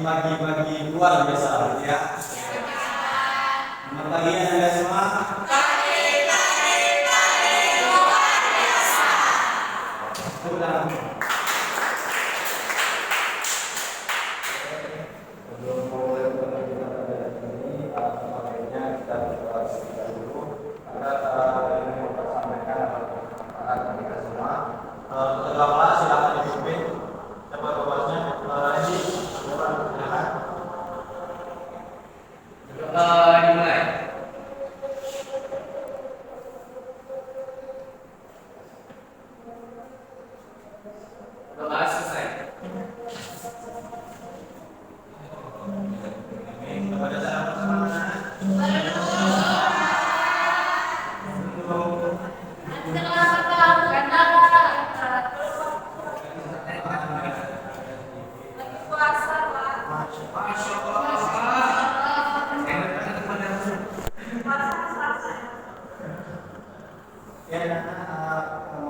pagi-pagi luar biasa ya. Selamat pagi Anda semua. Ulang. Sebelum mulai pertandingan ini, makanya kita berdoa dulu karena ini mau sampaikan kepada kita semua. Bapak silakan dipimpin. Siapa bapaknya? Ini silakan. Dimulai. Doa selesai. Kepada saya bersama-sama.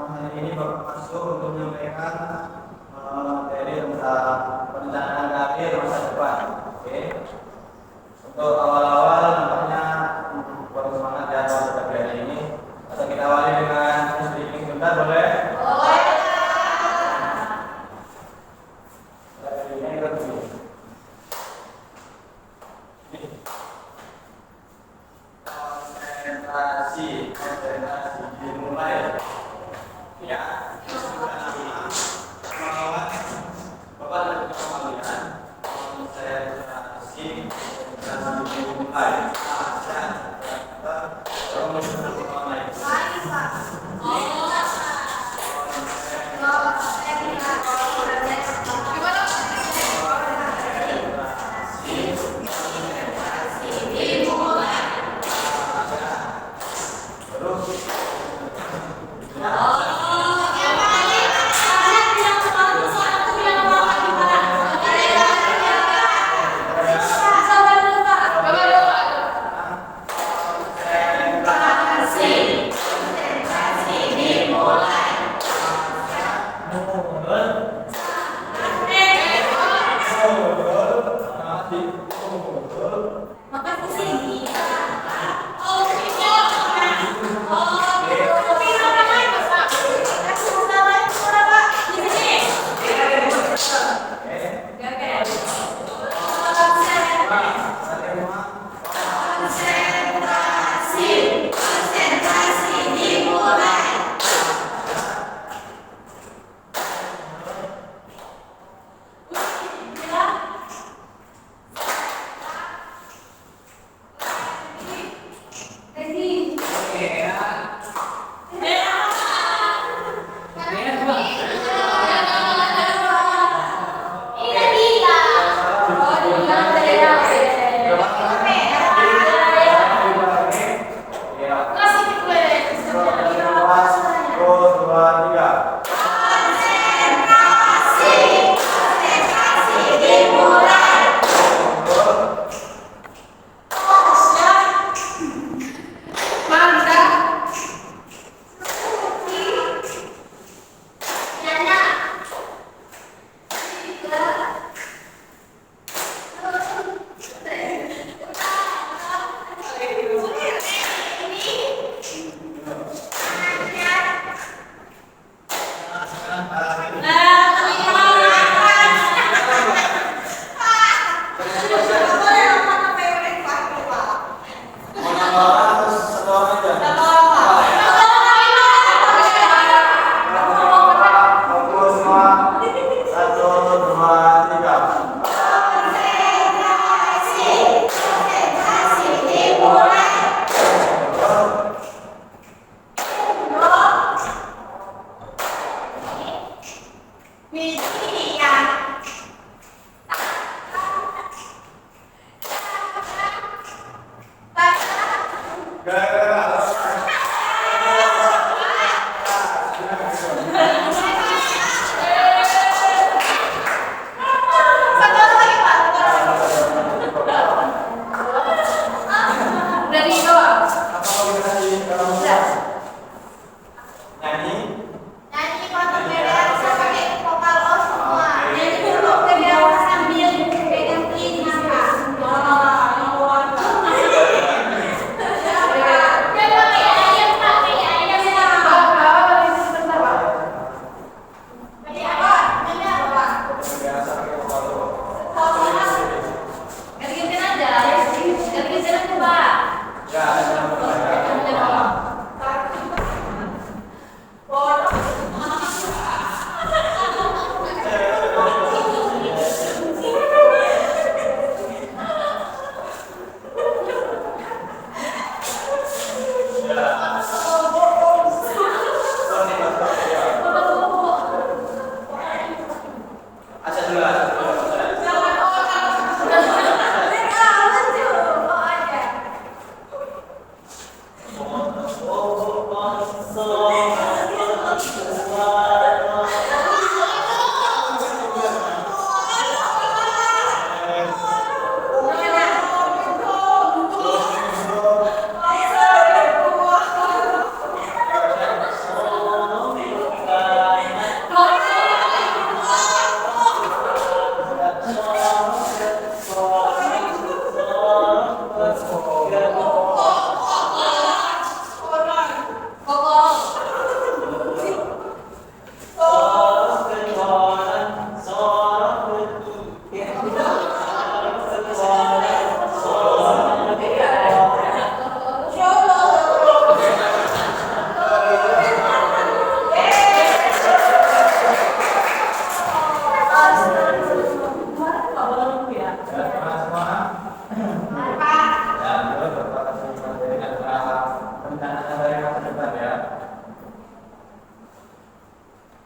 Hari ini Bapak masuk untuk menyampaikan materi tentang perencanaan karir masa depan. Oke. Untuk awal-awal nampaknya kurang semangat ya pada pagi hari ini. Atau kita awali dengan sedikit sebentar boleh? Boleh. Ini ikut dulu. Konsentrasi dimulai. Ya, sudah melawat Bapak dan kalian. Konsentrasi dimulai. Nyanyi, foto beda, sama kayak vokal lo semua. Nyanyi dulu, sambil pegang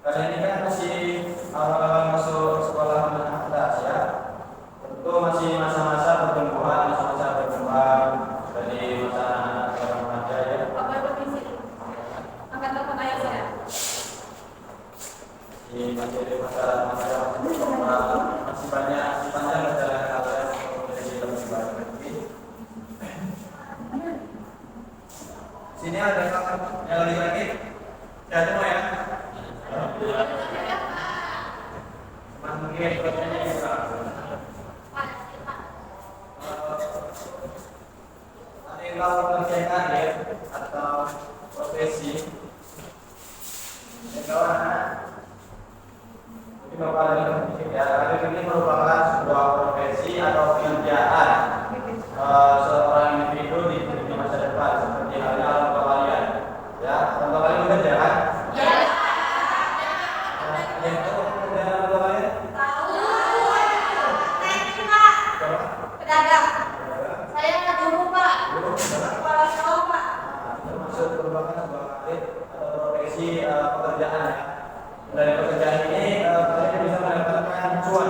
Kalian ini kan masih masuk sekolah menengah atas ya. Tentu masih masa-masa pertumbuhan, masa-masa berkembang dari masa anak-anak remaja ya. Apa provinsi? Angkat telepon ayah saya. Di masih di masa-masa berkembang, masih panjang perjalanan kalian untuk menjadi lebih baik lagi. Sini ada kakak yang lagi. Ya semua ya. Mungkin pertanyaannya bisa. Ada yang tahu pekerjaan karir atau profesi? Yang tahu anak? Ini bapak dari profesi ya. Karir ini merupakan sebuah profesi atau pekerjaan seorang individu di masa depan seperti halnya orang tua kalian. Ya, orang tua kalian bekerja kan? Ya. Yang tahu pekerjaan orang tua kalian? Pedagang. Saya guru, Pak. Kepala sekolah, Pak. Termasuk merupakan sebuah karir atau profesi pekerjaan ya. Dari pekerjaan ini kalian bisa mendapatkan cuan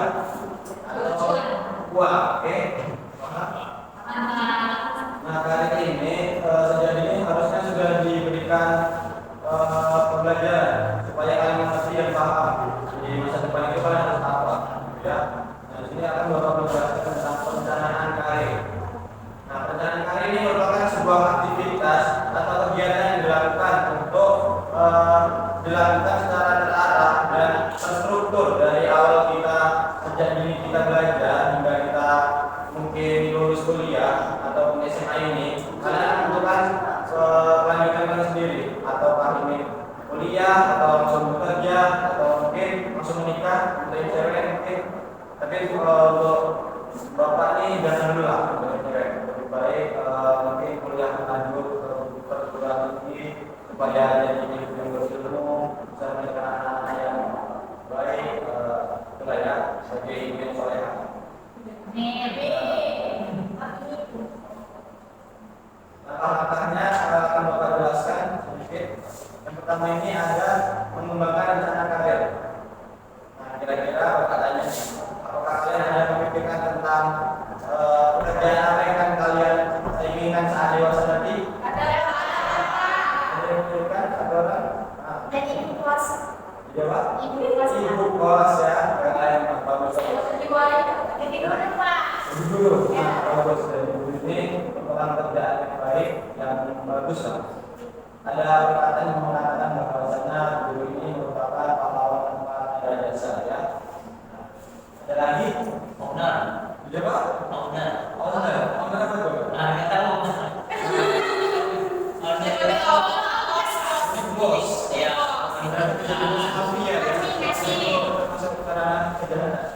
atau uang, oke? Nah, karir ini sejatinya harusnya sudah diberikan pembelajaran supaya kalian mengerti dan paham di masa depan itu kalian harus apa, ya. Nah, di sini akan bapak menjelaskan tentang perencanaan karir. Nah, perencanaan karir ini merupakan sebuah aktivitas atau kegiatan yang dilakukan untuk dilakukan secara terarah dan terstruktur dari awal kita sejak dini kita belajar hingga kita mungkin lulus kuliah ataupun SMA ini. Kalian akan menentukan kelanjutan kalian sendiri, atau ingin kuliah atau langsung bekerja atau mungkin langsung menikah untuk cewek mungkin. Tapi untuk bapak ini jangan dulu lah untuk cewek, lebih baik mungkin kuliah lanjut ke perguruan tinggi supaya jadi yang berilmu, bisa menjadi anak-anak yang baik, itulah ya sebagai impian soleha. Langkah-langkahnya akan bapak jelaskan sedikit. Yang pertama ini ada mengembangkan rencana karir. Nah, kira-kira bapak tanya, apakah kalian ada memikirkan tentang pekerjaan apa yang akan kalian inginkan saat dewasa nanti? Ada Ada yang memikirkan? Ada orang? Nah, jadi ibu kelas. jawab. Ibu kelas. Ibu kos ya, kalian bagus. Jadi guru, Pak. Dulu, nah, bagus dari ibu ini merupakan kerjaan yang baik, yang bagus lah. Ada perkataan yang mengatakan bahwasanya guru ini merupakan pahlawan tanpa ada jasa ya. Nah, ada lagi owner. Coba owner apa tuh? Nah, kita tahu. Bos. Ya. Tapi ya, masuk ke ranah kejahatan.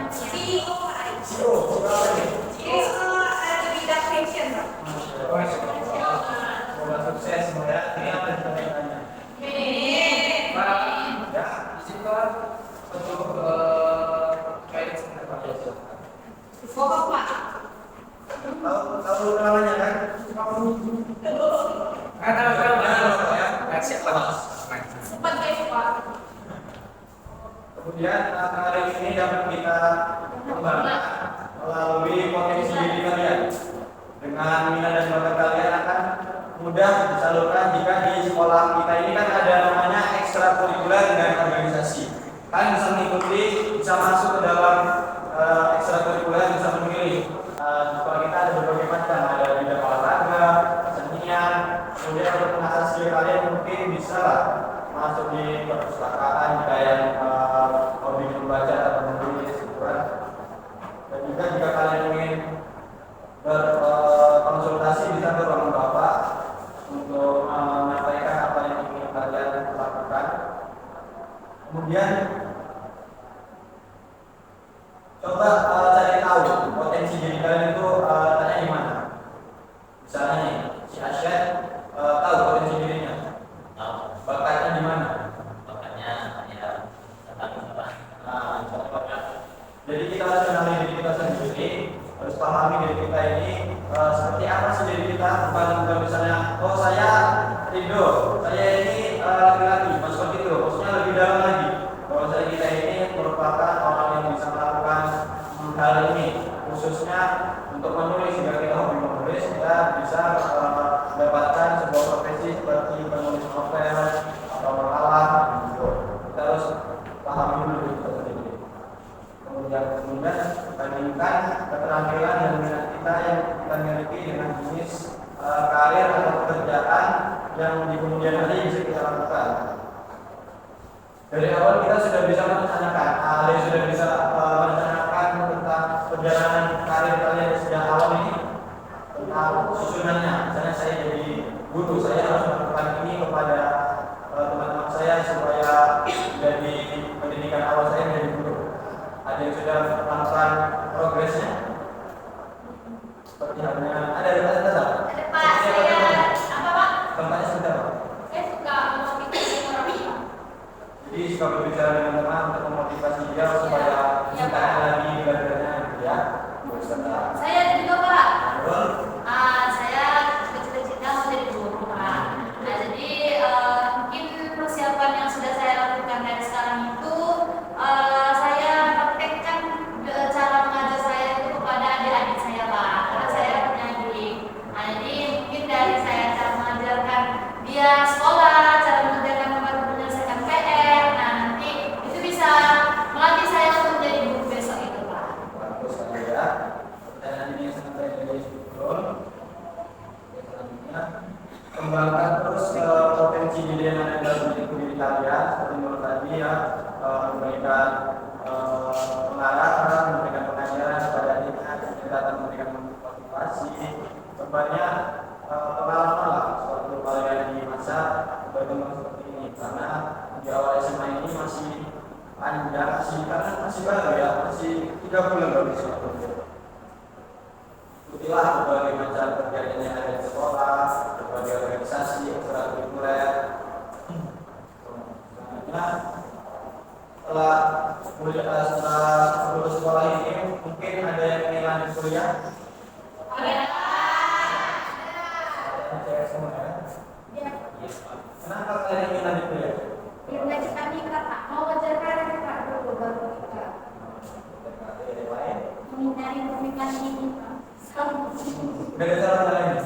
CEO, Pak. CEO, siapa nih? CEO di bidang fashion, Pak. Semoga sukses semua ya. Ini apa yang kita tanya? Pak, Ya, izin Pak untuk kayak Pokok, Pak. tahu namanya kan? tahu ya. Siapa? Sempat kayak Pak. Kemudian hari ini dapat kita kembangkan melalui potensi diri kalian. Dengan minat dan bakat kalian akan mudah disalurkan jika di sekolah kita ini kan ada lah masuk di perpustakaan jika yang hobi membaca atau menulis gitu kan. Dan juga jika kalian ingin berkonsultasi bisa ke ruangan Bapak untuk menyampaikan apa yang ingin kalian lakukan. Kemudian coba cari tahu potensi diri kalian itu tanya di mana. Misalnya nih, si Asyad tahu potensi dirinya, bakatnya di mana? Makanya ya tentang apa? Nah, jadi kita harus kenali diri kita sendiri, harus pahami diri kita ini seperti apa sih diri kita. Bukan misalnya, oh saya Rido, saya ini laki-laki, maksud itu, maksudnya lebih dalam lagi. Kalau saya kita ini merupakan orang yang bisa melakukan hal ini, khususnya untuk menulis. Jika kita hobi menulis, kita bisa mendapatkan sebuah profesi seperti penulis novel atau makalah. Gitu. Kita harus pahami dulu diri kita sendiri. Kemudian bandingkan keterampilan dan minat kita yang kita miliki dengan jenis karir atau pekerjaan yang di kemudian hari bisa kita lakukan. Dari awal kita sudah bisa merencanakan, sudah bisa merencanakan tentang perjalanan karir kalian sejak awal ini, tentang susunannya. Misalnya saya jadi guru, saya harus melakukan ini kepada teman-teman saya supaya jadi pendidikan awal saya menjadi guru. Ada yang sudah melakukan progresnya, seperti halnya ada Ada Pak, saya apa Pak? tempatnya sudah. Saya suka memotivasi orang tua. Jadi suka berbicara dengan teman untuk memotivasi dia supaya cintaan lagi belajarnya gitu ya. Saya juga Pak. Betul. Saya bercita-cita mau jadi guru Pak. Nah jadi mungkin persiapan yang sudah saya lakukan dari sekarang itu saya praktekkan cara mengajar saya itu kepada adik-adik saya Pak. Karena saya punya adik. Nah jadi mungkin dari saya cara mengajarkan dia sekolah, cara mengajarkan membantu menyelesaikan PR. Nah nanti itu bisa melatih saya untuk menjadi guru besok itu Pak. Bagus sekali ya. Pertanyaan ini sangat baik dari Syukur. Selanjutnya, kembangkan terus potensi diri yang ada dalam diri kalian. Seperti menurut tadi ya, memberikan pengarahan, memberikan pengajaran kepada adik-adik, datang memberikan motivasi. Banyak pengalaman lah suatu kalian di masa bagaimana seperti ini. Karena di awal SMA ini masih panjang, masih baru ya, masih 3 bulan baru suatu. Ikutilah berbagai macam kegiatan yang ada di sekolah, berbagai organisasi, ekstrakurikuler. Selanjutnya, setelah lulus sekolah ini, mungkin ada yang ingin lanjut kuliah. Cewek semua ya? Ya, Kenapa kalian ingin lanjut kuliah? biar kita nikah Pak. Mau wajar karir Pak dulu baru kita menghindari pernikahan ini Pak. Udah ada salah lain?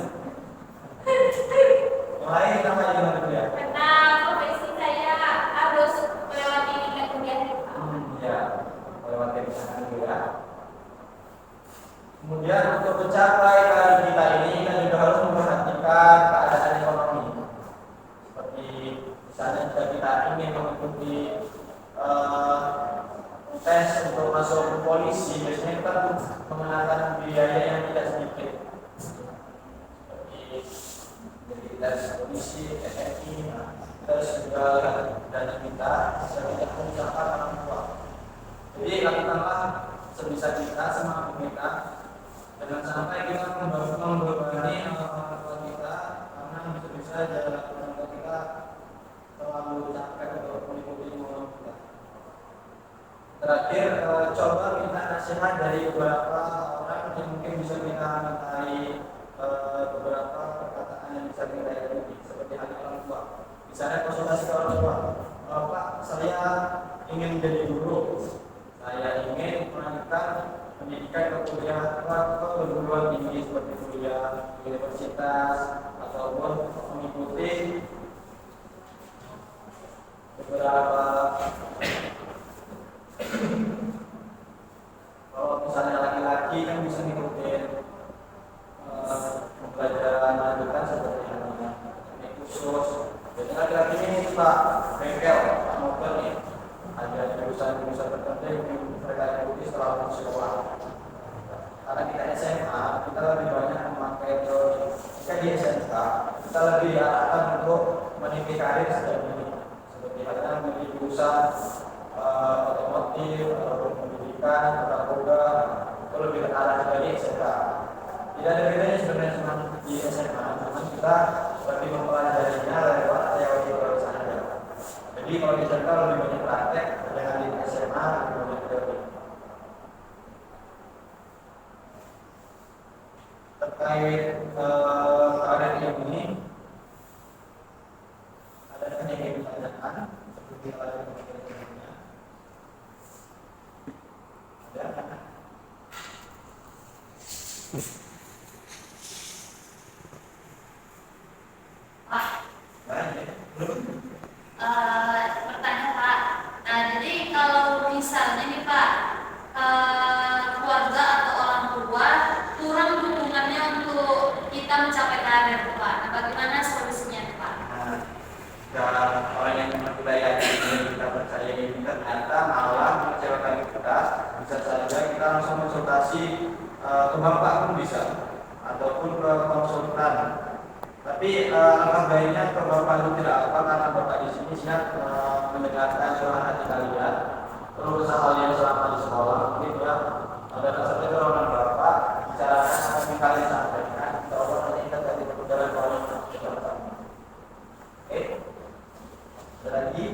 Yang lain kenapa ingin lanjut kuliah? Karena profesi saya harus melewati tingkat kuliah Pak. Ya, melewati kesana dulu ya. Kemudian untuk mencapai karir kita ini kita juga harus memperhatikan keadaan ekonomi. Seperti misalnya jika kita ingin mengikuti tes untuk masuk polisi, biasanya kita mengenakan biaya yang tidak sedikit. Seperti dari tes polisi, TNI, terus juga dana kita tidak mencapai orang tua. Jadi lakukanlah sebisa kita, semampu kita. Jangan sampai kita membebani orang tua kita karena bisa-bisa jalan orang tua kita terlalu capek untuk mengikuti kemauan kita. Terakhir, coba minta nasihat dari beberapa orang yang mungkin bisa kita mintai beberapa perkataan yang bisa kita ikuti seperti hal orang tua. Misalnya konsultasi ke orang tua, Pak, saya ingin menjadi guru, saya ingin melanjutkan pendidikan ke kuliah ke perguruan tinggi seperti kuliah universitas ataupun mengikuti beberapa kalau misalnya laki-laki kan bisa ngikutin pembelajaran lanjutan seperti ini khusus. Jadi laki-laki ini suka bengkel mobil nih, ada jurusan-jurusan tertentu yang mereka ikuti setelah lulus sekolah. Karena kita SMA, kita lebih banyak memakai teori. Jika di SMK, kita lebih diarahkan untuk meniti karir sejak dini. Seperti halnya memilih jurusan otomotif, atau pendidikan, tata boga, itu lebih ke arah dari SMK. Tidak ada bedanya sebenarnya cuma di SMA, namun kita lebih mempelajarinya lewat teori saja. Jadi kalau di SMK lebih banyak praktek, dengan di SMA lebih banyak teori. Terkait karir ini, ada yang ingin ditanyakan seperti hal yang sebelumnya. Ada. Pertanyaan Pak. Nah, jadi kalau misalnya nih Pak, keluarga atau orang tua kurang dukungannya untuk kita mencapai karir Pak. Nah, bagaimana solusinya nih, Pak? Dan orang yang mempercayai ini kita percaya ini ternyata malah mengecewakan kita, bisa saja kita langsung konsultasi ke bapak pun bisa, ataupun ke konsultan. Tapi alangkah baiknya ke bapak itu tidak apa, karena bapak di sini siap mendengarkan suara hati kalian, terus hal yang selama di sekolah, gitu ya. Dan saja dorongan bapak bicarakan apa yang kalian sampaikan, bahwa nanti kita tadi berjalan dalam kita. Oke, ada lagi.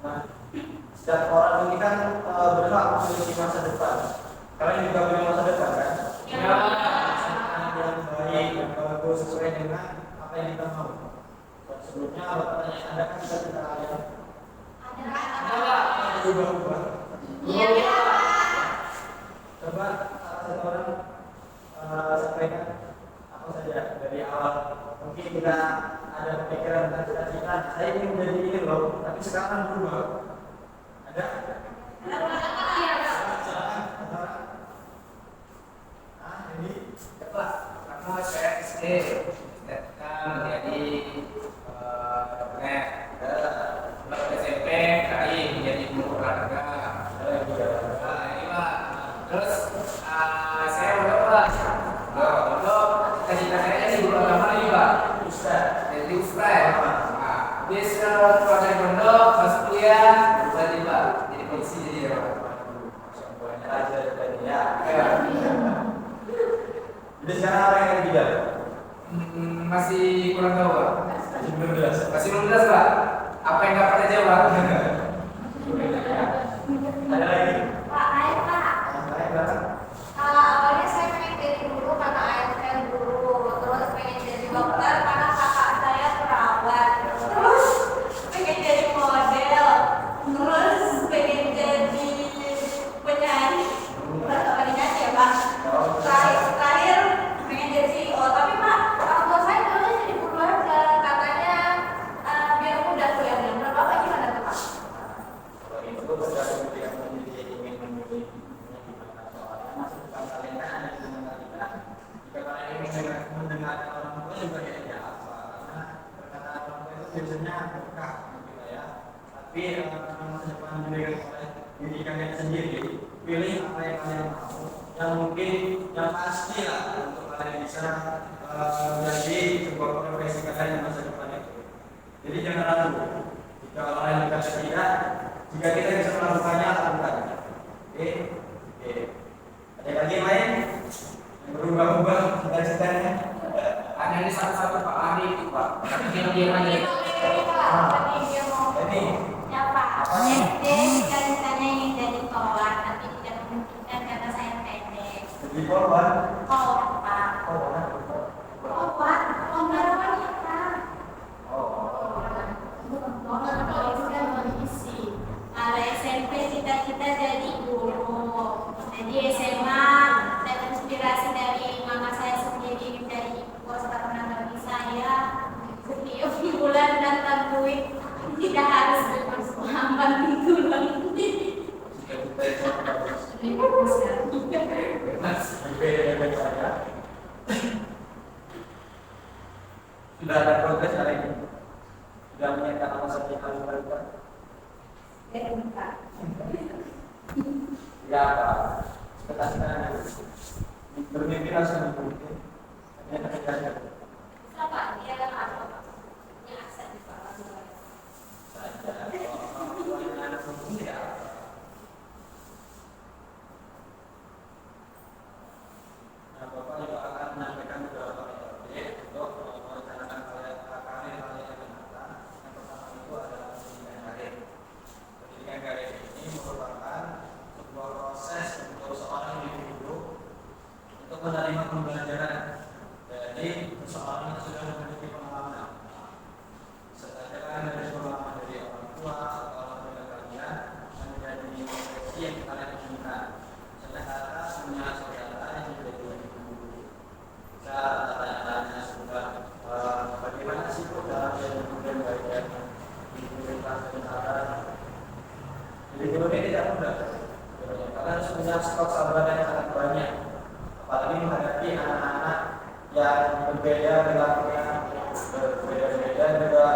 Nah, setiap orang ini kan berhak memiliki masa depan. Kalian juga punya masa depan kan? Ya. Yang baik, yang bagus, sesuai dengan apa yang kita mau. Sebelumnya pertanyaan Anda kan kita kalian berubah-ubah. Iya, Pak. Coba satu orang sampaikan apa saja dari awal. Mungkin kita ada pikiran tentang cita-cita, saya ingin menjadi ini loh, tapi sekarang berubah. Ada? Ini Pak, karena saya SD kan menjadi dokter, lalu SMP KI menjadi guru olahraga. Nah, ini Pak. Terus saya berdoa untuk cita-cita saya jadi guru agama nih Pak. Jadi ustaz. Nah, habis keluar dari pondok masuk kuliah berubah Pak. Jadi polisi jadi ya Pak. aja tadi ya. Ya. Jadi sekarang apa yang tidak? Masih kurang tahu Pak. Masih belum jelas. Masih belum jelas Pak. Apa yang dapat aja Pak? Ada lagi? Pak, ayah Pak. Saya berapa? Awalnya saya pengen jadi guru karena ayah saya guru, terus pengen jadi dokter karena kakak saya perawat, terus pengen jadi model, terus pengen jadi penyanyi, penyanyi ya Pak. Terakhir pengen jadi CEO, tapi Pak, orang tua saya dulu jadi guru aja, katanya biar mudah kuliah. Menurut Bapak gimana tuh Pak? Kalau itu tergantung ketika memilih ingin memilih gimana soalnya masih bukan kalian kan ada di tengah kita. Jika kalian ingin mendengar orang tua juga ya apa, karena perkataan orang tua itu biasanya berkah gitu ya. Tapi masa depan diberikan oleh diri kalian sendiri, pilih apa yang kalian mau, yang mungkin yang pasti lah untuk kalian bisa menjadi sebuah profesi kalian di masa depan itu. Jadi jangan ragu. Jika kalian berkata tidak, jika kita bisa melakukannya, lakukan. Oke. Ada lagi yang lain yang berubah-ubah cita-citanya? Ada di satu-satu Pak Ari itu Pak. Tapi dia aja. Jadi Ya Pak, SD cita-citanya ingin jadi polwan, tapi tidak memungkinkan karena saya pendek. jadi korban. Polwan Pak. Korban. Polwan, polwan ya Pak. Ada SMP cita-cita jadi guru. Jadi SMA terinspirasi dari mama saya sendiri, dari kuasa tenaga saya. Setiap bulan datang duit, tidak harus berhambat tulang. Jika kita itu bagus. sudah ada progres hari ini? Sudah menyiapkan apa saja yang harus dilakukan? Ya apa? Ketakutan bermimpi langsung bermimpi. Hanya terjadi. Apa? Dia apa? Yang aksen di Pak. Saja. Kalau yang ada bermimpi ya. Nah, Bapak juga akan menyampaikan beberapa metode untuk merencanakan karir kalian yang akan datang. Yang pertama itu adalah pendidikan karir. Pendidikan karir ini merupakan sebuah proses untuk seorang individu untuk menerima pembelajaran dari seseorang yang sudah memiliki pengalaman. Setelah dari pengalaman dari orang tua atau orang tua kalian yang menjadi profesi yang kalian inginkan. Sementara punya saudara yang menjadi bisa tanya-tanya sudah bagaimana sih dalam jadi kemudian bagian universitas dan jadi guru ini tidak mudah. Kalian harus punya stok sabar yang sangat banyak, apalagi menghadapi anak-anak yang berbeda perilakunya, berbeda-beda juga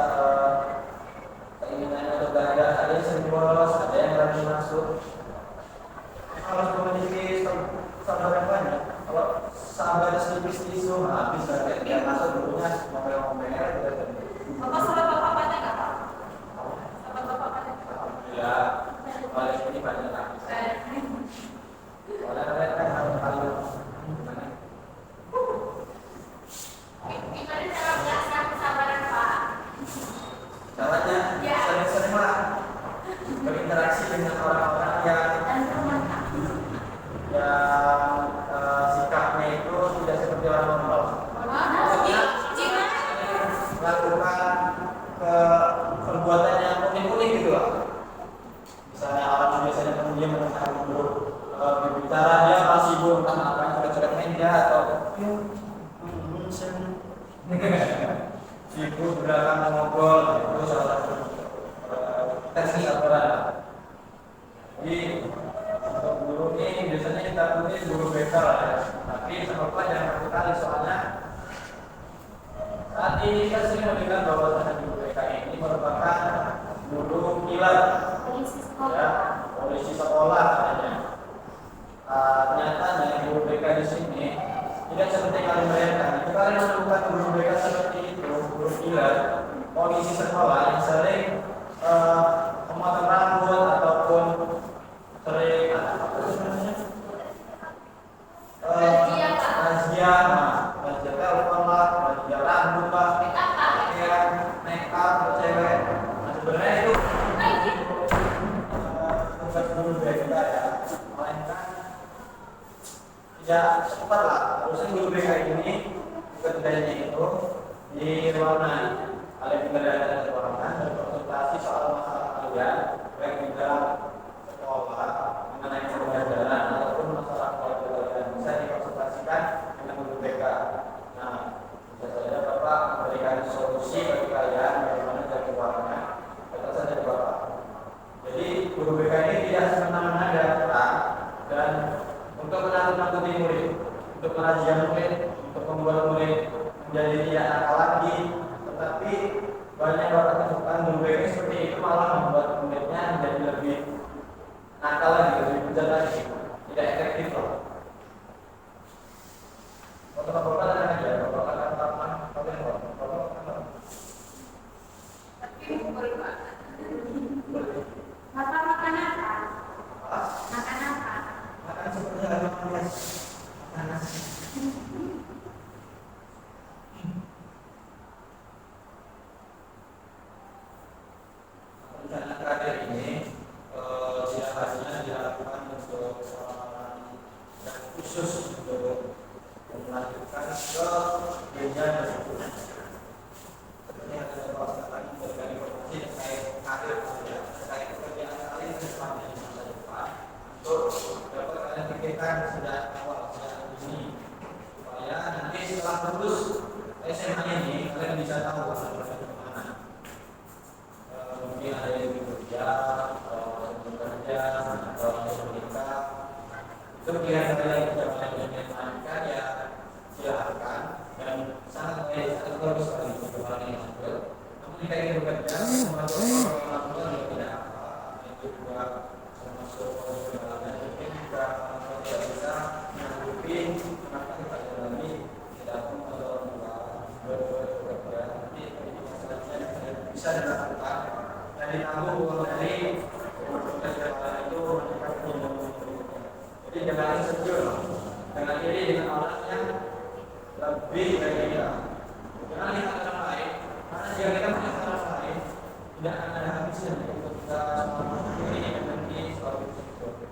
keinginannya untuk belajar. Ada yang sering bolos, ada yang berani masuk. Harus memiliki sabar yang banyak. Kalau sabar sedikit tisu habis saja dia masuk gurunya ngomel-ngomel Bapak sudah bapak banyak nggak Pak? Sahabat bapak banyak. ya balik ini banyak lagi. Kalau mereka harus tahu gimana. Gimana cara belajar kesabaran Pak? Caranya Ya. sering-seringlah berinteraksi dengan orang-orang yang sikapnya itu tidak seperti orang normal. Melakukan perbuatan yang unik-unik gitu lah. Misalnya orang yang biasanya kemudian menentang guru berbicara, dia malah sibuk tentang apa yang coret-coret meja atau sibuk berdagang ngobrol, itu salah satu tes kesabaran. Jadi untuk guru ini biasanya kita pilih guru BK lah ya. Tapi sebabnya jangan satu kali soalnya saat ini kita sering mendengar bahwa guru BK ini merupakan guru pilar ya, polisi sekolah katanya. Nyatanya guru BK di sini tidak seperti kalian bayangkan. Jika kalian menemukan guru BK seperti itu, guru pilar, polisi sekolah yang sering memotong rambut ataupun sering razia telepon lah, razia rambut lah, pakaian, make up untuk cewek. Nah, sebenarnya itu bukan guru BK ya, melainkan tidak cepat lah. Harusnya guru BK ini kerjanya itu di ruangan, kalian tinggal di ruangan berkonsultasi soal masalah kalian, baik di dalam sekolah mengenai pembelajaran ataupun masalah keluarga kalian bisa dikonsultasikan dengan guru BK. Nah, bisa saja Bapak memberikan solusi bagi kalian bagaimana cara keuangannya, kata saja Bapak. Jadi guru BK ini tidak semena-mena datang dan untuk menakut-nakuti murid, untuk merazia murid, untuk membuat murid menjadi tidak nakal lagi, tetapi banyak Bapak temukan guru BK seperti itu malah membuat muridnya menjadi lebih nakal lagi, lebih bejat lagi, tidak efektif loh. Kalau Bapak tenang aja, Bapak akan taman, Bapak Tapi boleh Pak. Bapak makan apa? Makan apa? makan seperti ada makan nasi. Rencana karir ini biasanya dilakukan untuk orang yang khusus untuk melanjutkan ke jenjang berikutnya. Seperti yang saya bahas tadi memberikan informasi terkait karir saja, terkait pekerjaan kalian ke depan di masa depan untuk dapat kalian pikirkan sejak awal, sejak ini, supaya nanti setelah lulus SMA ini kalian bisa tahu akan berada di mana. Mungkin ada yang bekerja, bekerja atau menikah. Itu pilihan kalian yang bisa kalian mainkan ya silahkan, dan sangat bagus sekali. diri dengan orang yang lebih dari kita. Jangan lihat orang lain, karena jika kita melihat orang lain, tidak akan ada habisnya untuk kita ini menjadi suatu sesuatu.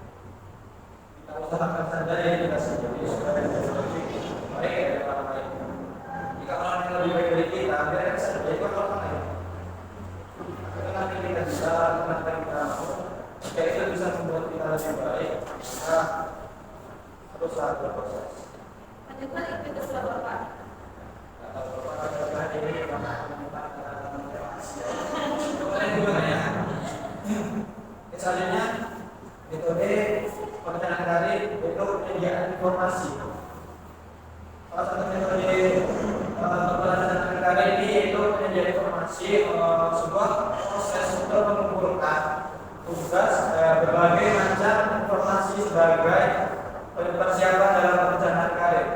Kita usahakan saja ya kita sendiri supaya menjadi lebih baik dari orang lain. Jika orang yang lebih baik dari kita, kita bisa menjadi orang lain. Nanti kita bisa, kenapa kita mau, jika itu bisa membuat kita lebih baik, kita terus berproses. Menyebut itu dosa Bapak. Atau Bapak ada ini karena yang gimana ya? Misalnya metode perencanaan karir itu penyediaan informasi. Salah satu metode perencanaan karir ini yaitu penyediaan informasi, sebuah proses untuk mengumpulkan tugas berbagai macam informasi sebagai persiapan dalam perencanaan karir.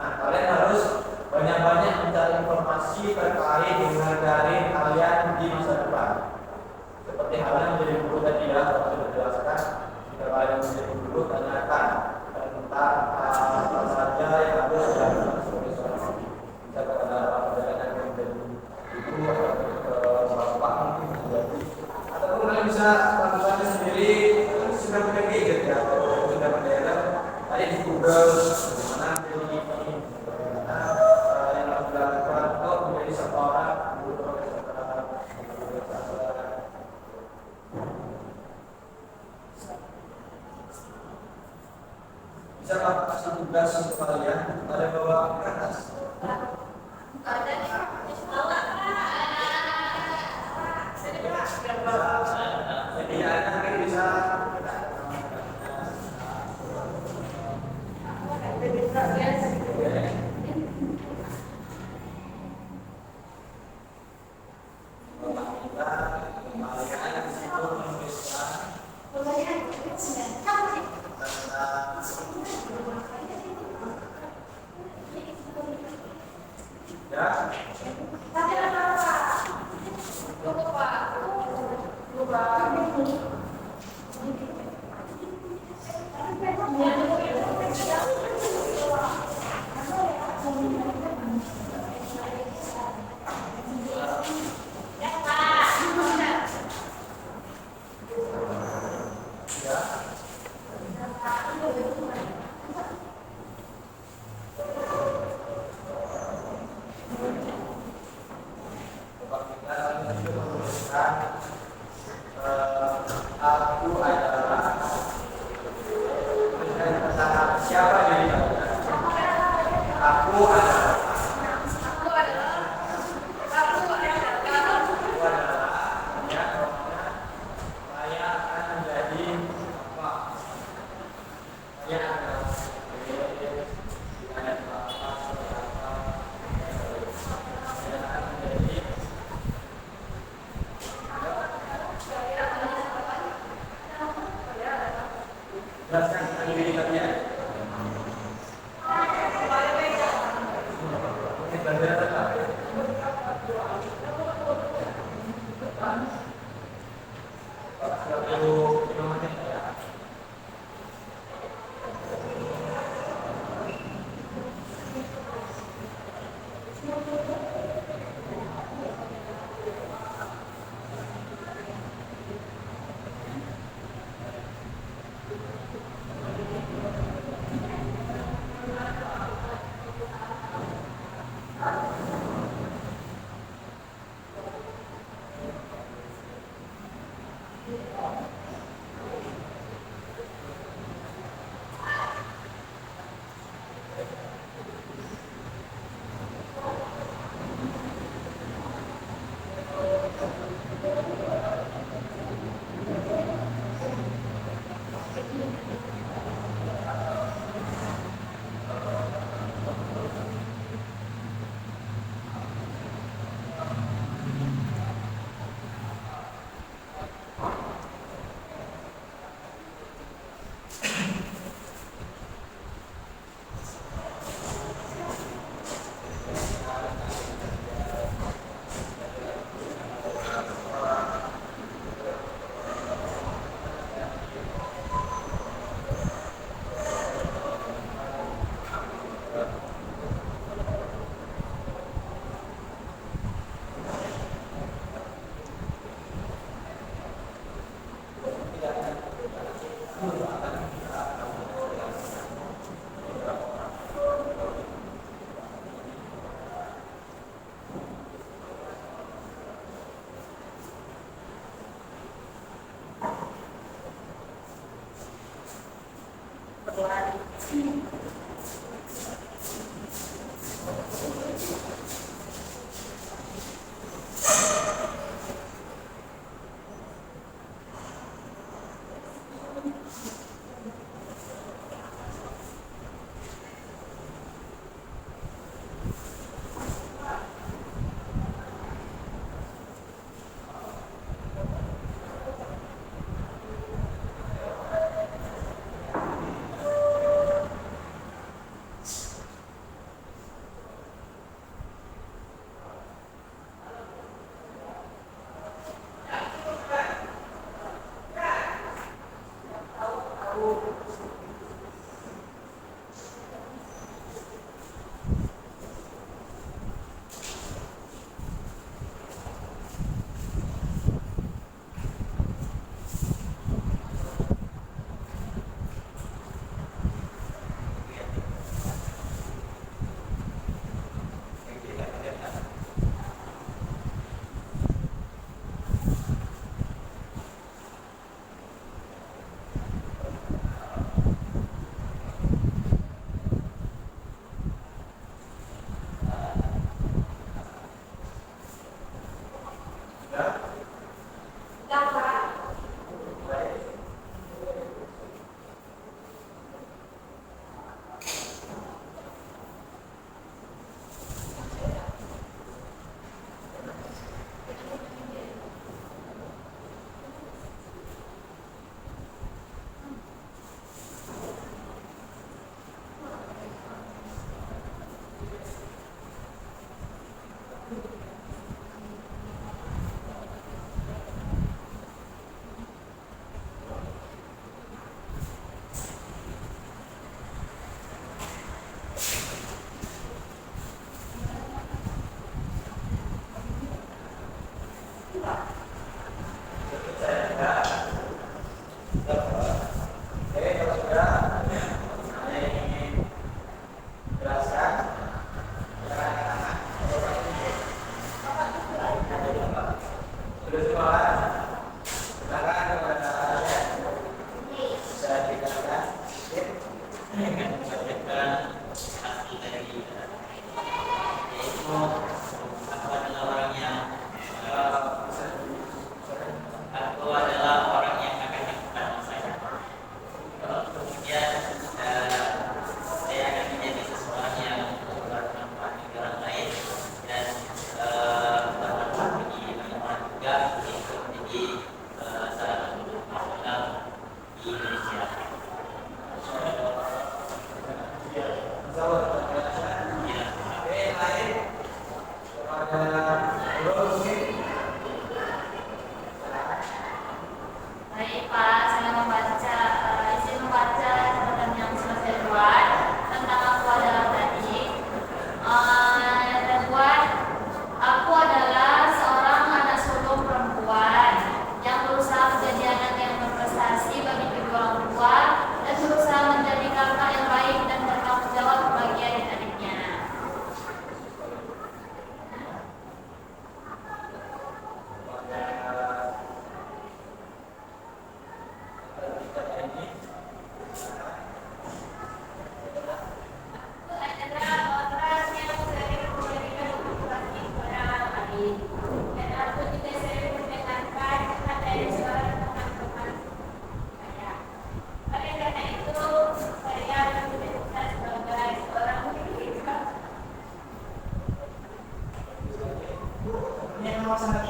Nah, kalian harus banyak-banyak mencari informasi terkait dengan karir kalian di masa depan. Seperti halnya menjadi guru tadi ya, kalau sudah dijelaskan, jika kalian menjadi guru, tanyakan tentang apa saja yang harus dilakukan sebagai seorang guru. Bisa kepada perjalanan yang menjadi guru atau ke bapak mungkin menjadi, ataupun kalian bisa lakukannya sendiri. Sudah punya gadget ya, atau sudah mendadak tadi di Google bagaimana jadi bagaimana yang harus dilakukan untuk menjadi seorang guru profesional. Bisa Bapak kasih tugas untuk kalian, ada bawa kertas. Ada nih, bawa Jadi anak bisa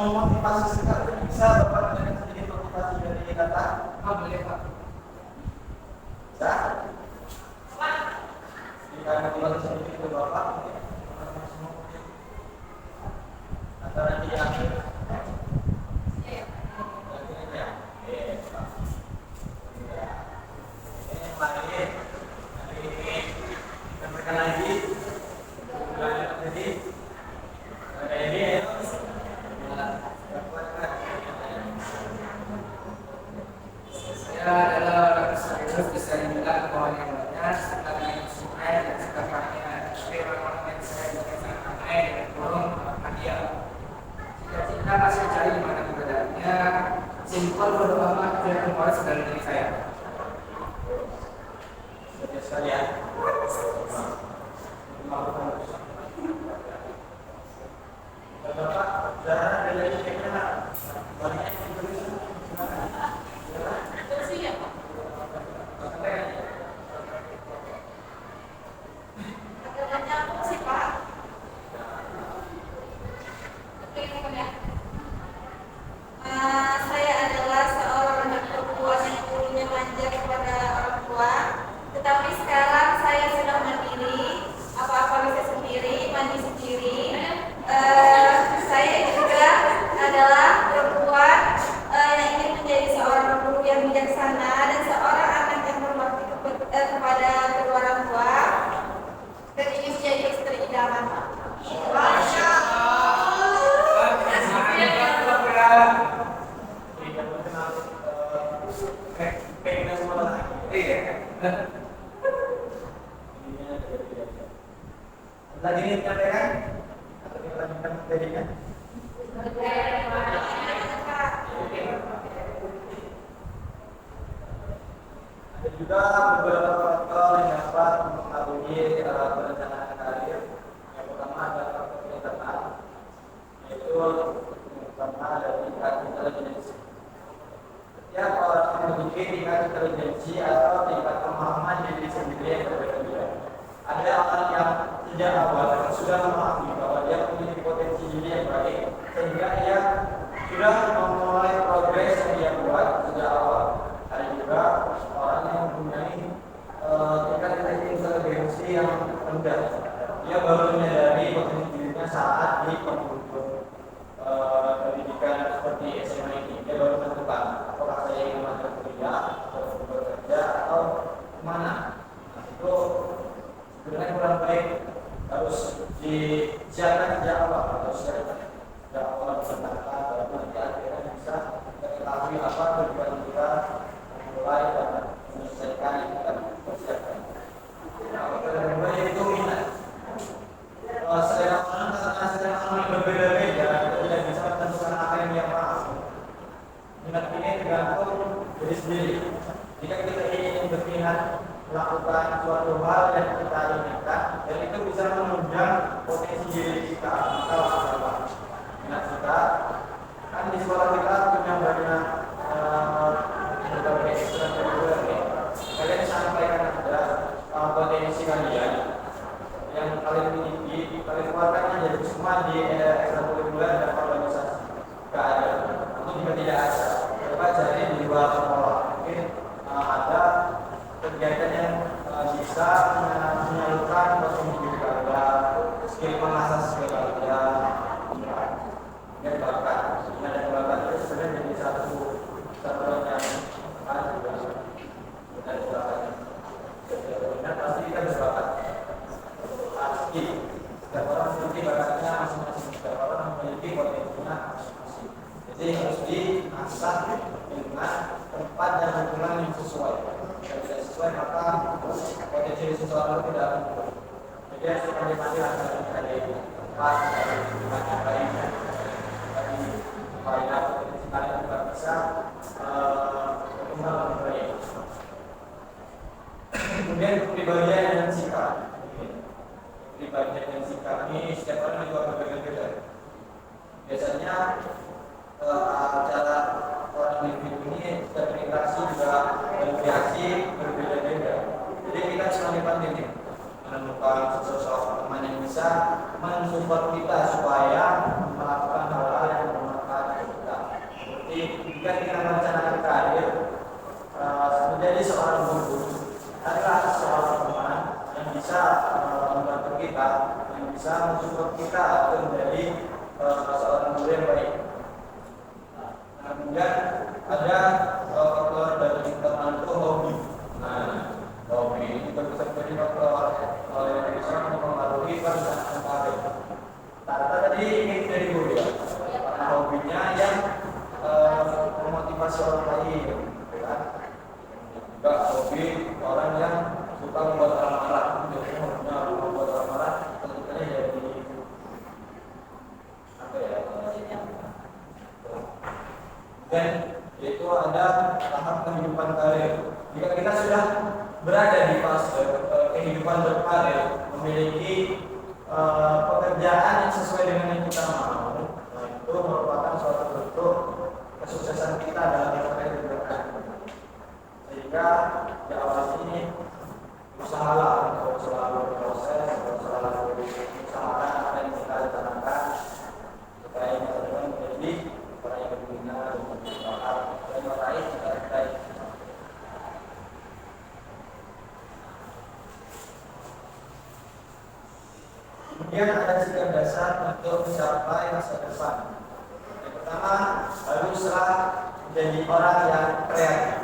Motivasi sekali. Bisa Bapak memberikan sedikit motivasi dari kata? Boleh Pak. Bisa? Jika motivasi sedikit ke Bapak, atau nanti yang lagi berdoa dan kemarin saudara dari saya. Saudara sekalian, Bapak, saudara dari kayaknya banyak yang ditulis. Bersih ya Pak? Agak banyak aku sih Pak. Oke, ya. Saya adalah seorang anak perempuan yang dulunya manja kepada orang tua, tetapi sekarang saya sudah mandiri, apa-apa bisa sendiri, mandi sendiri. Saya juga adalah perempuan yang ingin menjadi seorang guru yang bijaksana dan seorang anak yang berbakti kepada kedua orang tua dan ingin menjadi istri idaman. Masya Lagi ini menyampaikan atau kita lanjutkan materinya? Ada juga beberapa faktor yang dapat mempengaruhi perencanaan karir. Yang pertama adalah faktor internal, yaitu yang pertama dari tingkat intelijensi. Setiap orang memiliki tingkat intelijensi atau tingkat pemahaman diri sendiri yang berbeda-beda. Ada orang yang sejak awal sudah memahami bahwa dia memiliki potensi diri yang baik, sehingga dia sudah memulai progres yang dia buat sejak awal. Ada juga orang yang mempunyai tingkat intelijensi yang rendah. Dia baru menyadari potensi dirinya saat di pendidikan seperti SMA ini. Dia baru menentukan apakah saya ingin masuk kuliah atau bekerja atau kemana. Nah, itu sebenarnya kurang baik, harus disiapkan sejak awal, harus sejak awal disertakan baru nanti akhirnya bisa mengetahui apa tujuan kita memulai dan menyelesaikan yang kita persiapkan. Nah, kedua itu minat. Setiap orang karena setiap orang berbeda-beda, kita tidak bisa menentukan apa yang dia mau. Minat ini tergantung diri sendiri. Jika kita ingin berminat melakukan suatu hal yang kita inginkan dan itu bisa menunjang potensi diri kita, maka lakukanlah. Minat kita kan di sekolah kita punya banyak berbagai ekstrakurikuler nih. Kalian sampaikan ada potensi kalian yang kalian miliki, kalian keluarkan aja semua di ekstrakurikuler dan organisasi. Gak ada, atau jika tidak ada, coba cari di luar sekolah. Mungkin ada kegiatan yang bisa menyalurkan potensi diri kalian, skill mengasah skill kalian, dan bakat. Minat dan bakat itu sebenarnya jadi satu yang kan juga minat dan bakat. Minat pasti kita berbakat. Pasti setiap orang memiliki bakatnya masing-masing, setiap orang memiliki potensinya masing-masing. Jadi harus diasah dengan tempat dan lingkungan yang sesuai. Jika tidak sesuai maka potensi seseorang tidak akan berubah. Jadi harus pandai-pandai agar ada tempat lingkungan yang baik. Jadi supaya potensi kalian juga bisa berkembang lebih baik. Kemudian kepribadian dan sikap. Kepribadian dan sikap ini setiap orang juga berbeda-beda. Biasanya cara orang individu ini berinteraksi juga berinteraksi berbeda-beda. Jadi kita selalu penting menemukan sosok teman yang bisa mensupport kita supaya melakukan hal-hal yang bermanfaat bagi kita. Seperti jika kita merencanakan karir menjadi seorang guru, adalah seorang teman yang bisa membantu kita, yang bisa mensupport kita untuk menjadi seorang guru yang baik. Kemudian ada faktor dari internal itu hobi. Nah, hobi ini juga bisa menjadi faktor yang bisa mempengaruhi perencanaan karir. Tata tadi ingin jadi guru ya, karena hobinya yang memotivasi orang lain, kan? Juga hobi orang yang suka membuat orang marah, jadi hobinya membuat orang marah, tentunya jadi apa ya? Dan itu karir memiliki pekerjaan yang sesuai dengan yang kita mau, nah itu merupakan suatu bentuk kesuksesan kita dalam berkarir berkarir. Sehingga di awal ini usahalah untuk selalu berproses, untuk selalu usahakan apa yang kita rencanakan supaya kita menjadi orang yang berguna dan bermanfaat dan meraih cita-cita. Kemudian ada 3 dasar untuk mencapai masa depan. Yang pertama, haruslah menjadi orang yang kreatif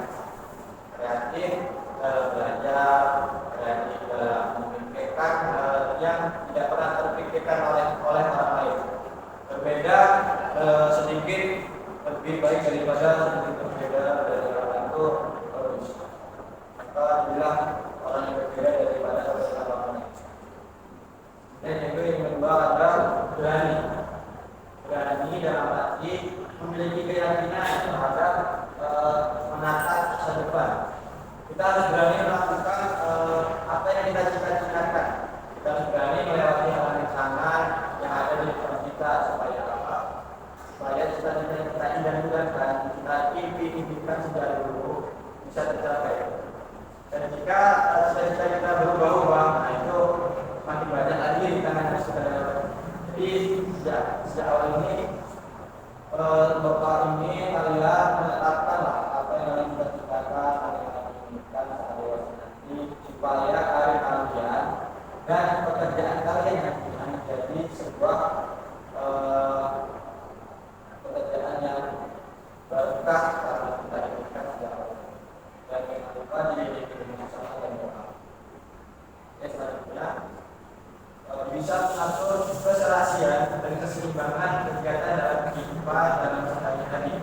dalam belajar, kreatif dalam memikirkan hal yang tidak pernah terpikirkan oleh orang lain. Berbeda sedikit lebih baik daripada sedikit berbeda dari orang lain itu harus. Maka dibilang orang yang berbeda daripada orang lain. Dan itu yang kedua adalah berani dalam arti memiliki keyakinan terhadap menatap masa depan. Kita harus berani melakukan apa yang kita cita-citakan. Kita harus berani melewati hal rintangan yang ada di depan kita supaya apa? Supaya cita-cita yang kita idam-idamkan, kita impikan sejak dulu bisa tercapai. Dan jika cita-cita kita berubah-ubah, nah itu makin banyak lagi rintangan yang sudah dapat. Jadi sejak awal ini Bapak ini kalian menetapkanlah apa yang kita citakan, apa yang kita inginkan nanti supaya karir kalian dan pekerjaan kalian nanti menjadi sebuah pekerjaan yang berkah karena kita inginkan sejak awal. Dan jangan lupa dididik dengan usaha dan doa. Selanjutnya bisa mengatur keserasian dan keseimbangan kegiatan dalam kehidupan dalam sehari-hari.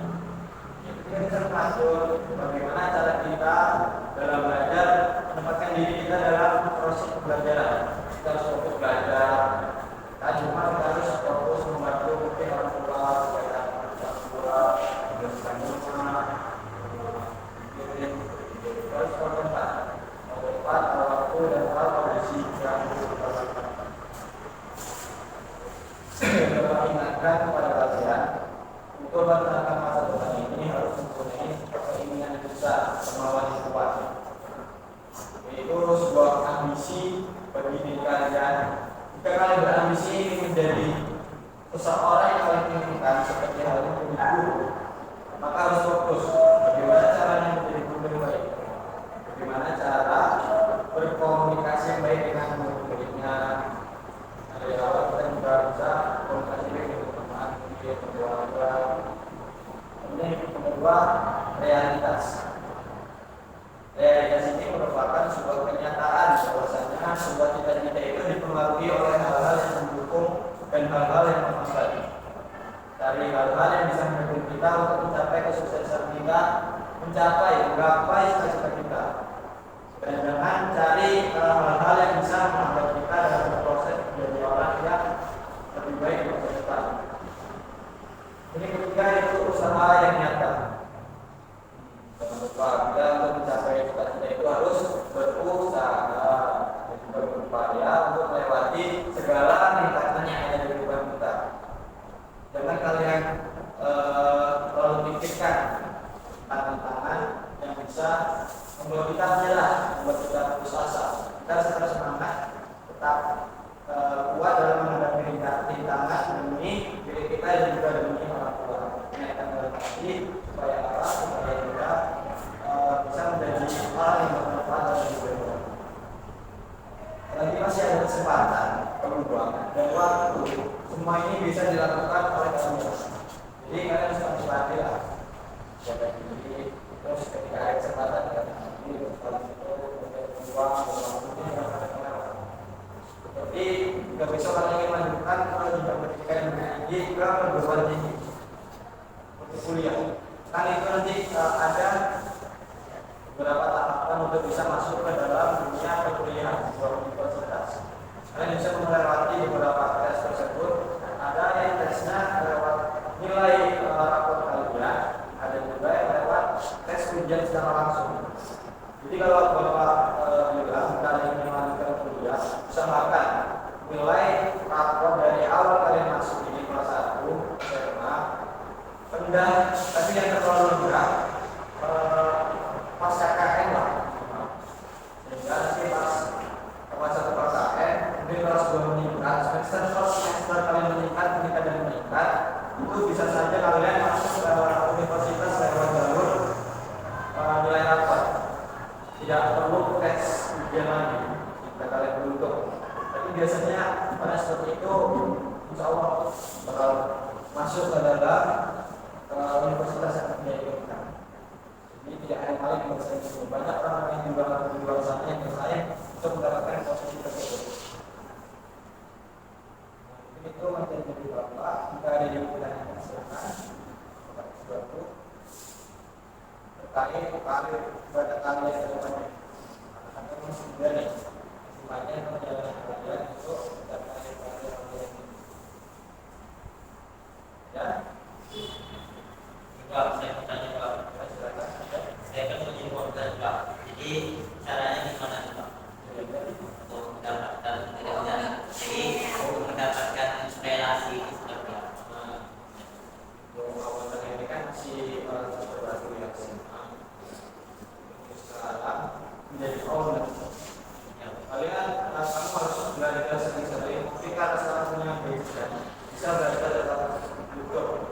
Kita bisa mengatur bagaimana cara kita dalam belajar menempatkan diri kita dalam proses pembelajaran. Kita harus fokus belajar. Kita harus fokus membantu orang tua supaya orang tua membersihkan rumah. Harus bertempat waktu dan kondisi yang ingatkan kepada kalian untuk menentukan masa depan ini harus mempunyai keinginan yang besar, kemauan yang kuat. Yaitu sebuah ambisi bagi diri kalian. Jika kalian berambisi menjadi seseorang yang kalian inginkan seperti halnya menjadi guru, maka harus fokus bagaimana caranya menjadi guru yang baik, bagaimana cara berkomunikasi yang baik dengan murid-muridnya. Dari awal kita juga bisa komunikasi baik dengan teman, kemudian keluarga. Kemudian yang kedua, realitas. Realitas ini merupakan sebuah kenyataan bahwasanya sebuah cita-cita itu dipengaruhi oleh hal-hal yang mendukung dan hal-hal yang menghambat. Dari hal-hal yang bisa mendukung kita untuk mencapai kesuksesan kita, menggapai cita-cita kita. Dan jangan cari hal-hal yang bisa menghambat kita dalam proses menjadi orang yang lebih baik di masa depan. Ini ketiga itu usaha yang nyata. Jangan lupa kita untuk mencapai cita-cita itu harus berusaha dan juga berupaya untuk melewati segala rintangan yang ada di depan kita. Jangan kalian terlalu pikirkan tantangan yang bisa membuat kita menyerah, membuat kita putus asa. Kita harus semangat, tetap kuat dalam menghadapi rintangan demi diri kita dan juga demi orang tua. Menaikkan hati supaya apa? Supaya kita bisa menjadi orang yang bermanfaat dan berguna. Nanti masih ada kesempatan, peluang dan waktu. Semua ini bisa dilakukan oleh kalian. Jadi kalian harus menikmati lah. Jaga diri, terus ketika ada kesempatan kalian ambil, kalau itu uang, tapi jika besok kalian ingin melanjutkan, kalau tidak pendidikan yang tinggi, juga perguruan tinggi untuk kuliah. Kan itu nanti ada beberapa tahapan untuk bisa masuk ke dalam dunia perkuliahan sebuah universitas. Kalian bisa melewati beberapa tes tersebut. Ada yang tesnya lewat nilai rapor kalian, ada juga yang lewat tes ujian secara langsung. Jadi kalau Bapak bilang kalian ingin melanjutkan kuliah, usahakan nilai rapor dari awal kalian masuk ini kelas 1 SMA rendah, tapi yang terlalu rendah pas KKN lah, sehingga nanti pas kelas 1 KKN mungkin kelas 2 meningkat, semester kalian meningkat itu bisa saja kalian masuk ke universitas lewat jalur nilai rapor, tidak perlu tes ujian lagi jika kalian beruntung. Tapi biasanya pada seperti itu insya Allah bakal masuk ke dalam universitas yang menjadi. Jadi tidak hanya kalian yang bersaing itu, banyak orang yang di luar sana yang bersaing untuk mendapatkan posisi tersebut. Itu materi dari Bapak. Jika ada yang bertanya silakan. Sesuatu terkait karir pada kalian ke depannya. Karena masih muda nih, banyak perjalanan kalian untuk mendapatkan karir kalian. Ya. Pak, saya bertanya Pak. Saya kan menjadi korban Pak. Jadi caranya gimana Pak? Untuk mendapatkan mendapatkan relasi seperti apa? Awal ini kan masih berbatu ya. Sekarang menjadi owner. Kalian kamu harus belajar sering-sering. Ketika sekarang punya basic, bisa belajar dalam YouTube.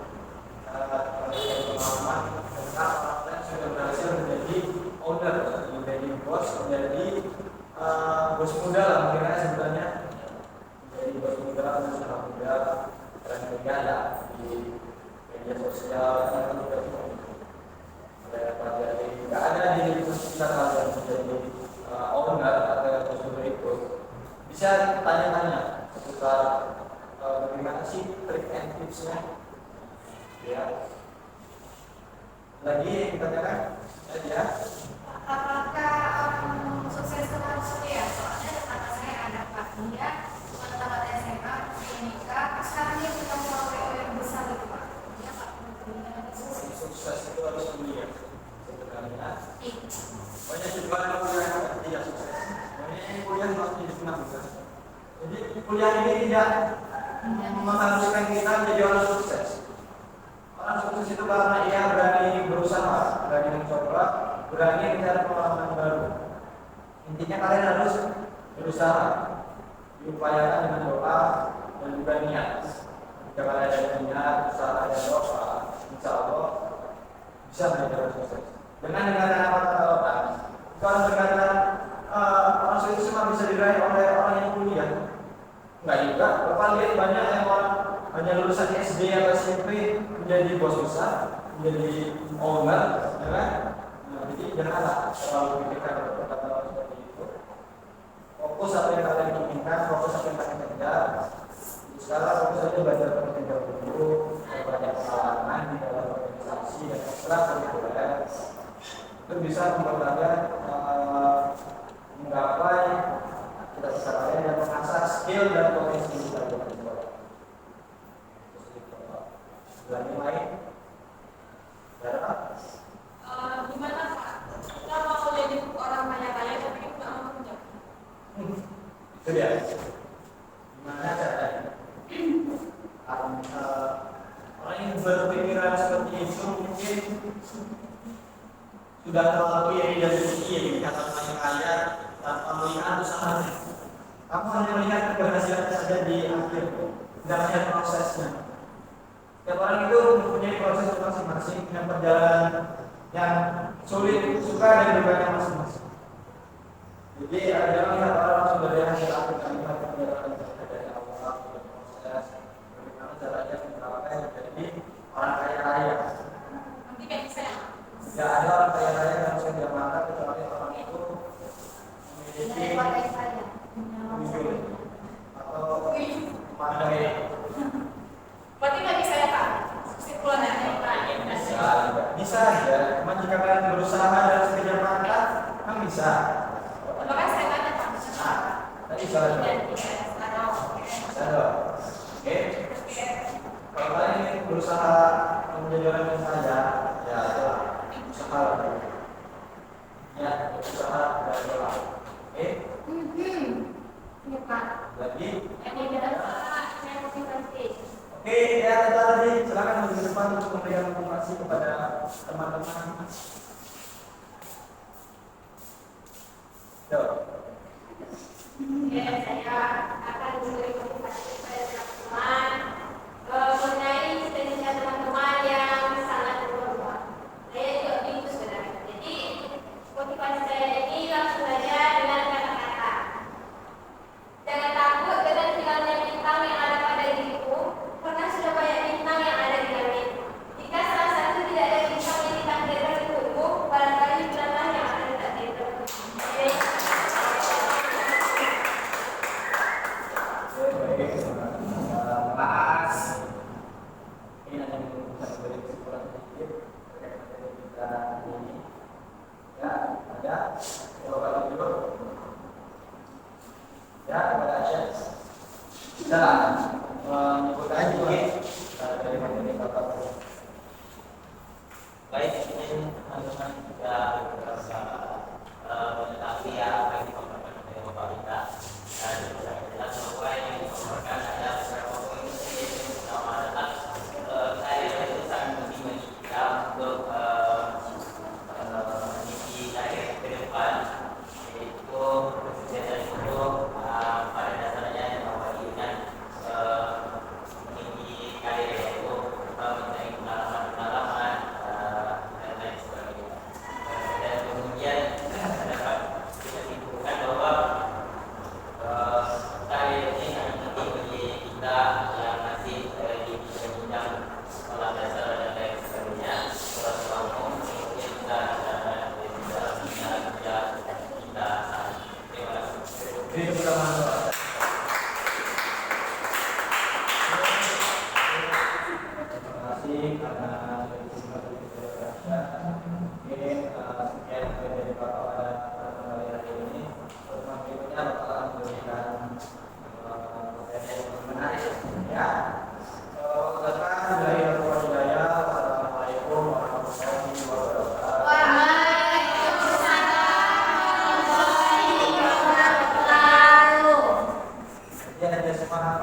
Pengalaman tentang orang yang sudah berhasil menjadi owner, menjadi bos, menjadi bos muda lah mungkin sebenarnya, menjadi bos muda, usaha muda, dan juga ada di media sosial yang juga pelajari. Tidak ada di universitas kalian menjadi owner atau bos muda itu. Bisa tanya-tanya seputar bagaimana sih trik and tipsnya. Ya. Lagi kita tanyakan ya. Apakah orang sukses itu harus ya? Soalnya kata saya ada Pak dia tamat SMA menikah, sekarang dia punya proyek yang besar gitu Pak. Dia Pak Sukses itu harus kuliah. Sebenarnya banyak juga kuliah yang tidak sukses. Banyak kuliah harus jadi pengangguran. Jadi kuliah ini tidak mengharuskan kita menjadi orang sukses. Orang sukses itu karena ia berani berusaha, berani mencoba, berani mencari pengalaman baru. Intinya kalian harus berusaha, diupayakan dengan doa dan juga niat. Jika kalian ada niat, usaha dan doa, insya Allah bisa menjadi sukses. Dengan kata-kata orang, bukan berkata orang sukses cuma bisa diraih oleh orang yang kuliah. Enggak juga. Bapak lihat banyak yang orang hanya lulusan SD atau SMP menjadi bos besar, menjadi owner, ya kan? Nah, jadi janganlah terlalu pikirkan kata-kata seperti itu. Fokus apa yang kalian inginkan, fokus apa yang kalian kejar. Sekarang fokus saja belajar kerja dulu, banyak pengalaman di dalam organisasi dan ekstra kurikuler. Itu bisa membuat kalian menggapai cita-cita kalian dan mengasah skill dan potensi kalian. Berani lain? Berapa? Gimana Pak? Kita mau jadi orang kaya-kaya tapi kita nggak mau kerja. Itu dia. Gimana caranya? Orang yang berpikiran seperti itu mungkin sudah terlalu iri dan dengki kata kaya tanpa melihat usahanya. Kamu hanya melihat keberhasilan saja di akhir, tidak melihat prosesnya. Setiap orang itu mempunyai proses masing-masing dengan perjalanan yang sulit, suka dan dukanya masing-masing. Jadi ada melihat orang langsung dari hasil akhir kami melihat perjalanan dari awal proses bagaimana caranya mencapai menjadi orang kaya raya. Nanti kayak saya. Tidak ada orang kaya raya yang bisa diamalkan kecuali orang itu memiliki pemimpin atau mandiri. Berarti nggak bisa ya Pak? Kesimpulannya Bisa aja, cuma jika kalian berusaha dalam sekejap mata, kan bisa. Makanya saya tanya Pak. Tadi bisa dong. Bisa dong. Oke. Kalau kalian ingin berusaha menjadi orang yang kaya, ya usaha lagi. Ya, usaha dan doa. Oke. Ya Pak. Lagi. Yang mau jalan Pak, saya motivasi. Oke, ya tadi silakan maju ke depan untuk memberikan motivasi kepada teman-teman. Yo. Ya, saya akan memberi motivasi kepada teman-teman mengenai cita-cita teman-teman yang sangat berubah. Saya juga bingung sebenarnya. Jadi motivasi saya ini langsung saja dengan kata-kata. Jangan takut dengan hilangnya bintang yang ada pada dirimu, karena sudah banyak bintang yang ada di langit. Jika salah satu tidak ada bintang yang ditakdirkan untukmu, barangkali bulanlah yang akan ditakdirkan untukmu. Pas. Ini hanya bisa memberi kesimpulan sedikit terkait materi kita ini. Ya, ada. Coba dulu. Ya, kepada Asyad. Kita menyebutkan sedikit dari materi Bapak. Baik, mungkin teman-teman juga merasa mengetahui ya apa yang dipaparkan oleh Bapak kita. Dan sangat jelas bahwa yang dipaparkan ada beberapa poin yang pertama adalah saya itu sangat penting bagi kita untuk mengisi karir ke depan, yaitu kegiatan itu pada dasarnya diawali dengan mengisi karir yaitu mencari pengalaman-pengalaman dan lain sebagainya. Dan kemudian dapat kita simpulkan bahwa karir ini sangat penting bagi kita yang masih di bidang sekolah dasar dan lain sebagainya, sekolah sekolah umum, kemudian kita di dalam bidang kerja kita saat ini. Terima kasih. Ini keutamaan Bapak. Terima kasih karena kesempatan kita. Mungkin sekian dari Bapak pada pertemuan hari ini. Pertemuan berikutnya Bapak akan memberikan materi yang menarik. Ya. Assalamualaikum warahmatullahi wabarakatuh. Waalaikumsalam warahmatullahi wabarakatuh. Jadi ada semua